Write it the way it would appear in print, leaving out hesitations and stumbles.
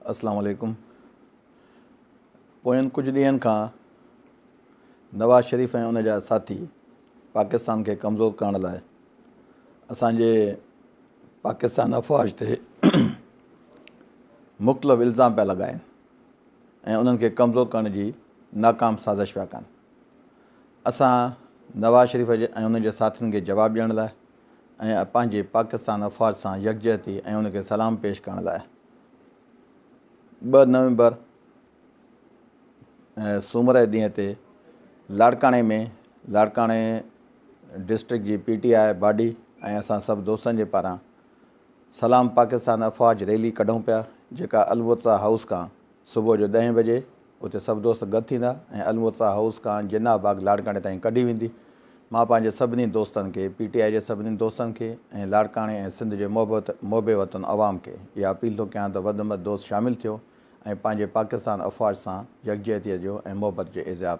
अस्सलाम वालेकुम। पोयनि कुझु ॾींहंनि खां नवाज़ शरीफ़ ऐं उन जा साथी पाकिस्तान खे कमज़ोर करण लाइ असांजे पाकिस्तान अफ़वाज ते मुख़्तलिफ़ इल्ज़ाम पिया लॻाइनि ऐं उन्हनि खे कमज़ोर करण जी नाकाम साज़िश पिया कनि। असां नवाज़ शरीफ़ ऐं उन जे साथियुनि खे जवाबु ॾियण लाइ ऐं पंहिंजे पाकिस्तान अफ़वाज सां यकजहती ऐं उनखे सलाम पेश करण लाइ 2 नवंबर सूमर जे ॾींहं ते लाड़काणे डिस्ट्रिक्ट जी PTI बॉडी ऐं असां सभु दोस्तनि जे पारां सलाम पाकिस्तान अफ़वाज रैली कढूं पिया, जेका अलमुर्तज़ा हाउस खां सुबुह जो 10 बजे उते सभु दोस्त गॾु थींदा ऐं अलमुर्तज़ा हाउस खां जिन्ना बाग लाड़काणे ताईं कढी वेंदी। मां पंहिंजे सभिनी दोस्तनि खे, PTI जे सभिनी दोस्तनि खे ऐं लाड़काणे ऐं सिंध जे मोहबे वतन अवाम खे इहा अपील थो कयां त वधि में वधि दोस्त शामिलु थियो ऐं पंहिंजे पाकिस्तान अफ़वाज सां यकजहतीअ जो ऐं मोहबत जो इज़हार।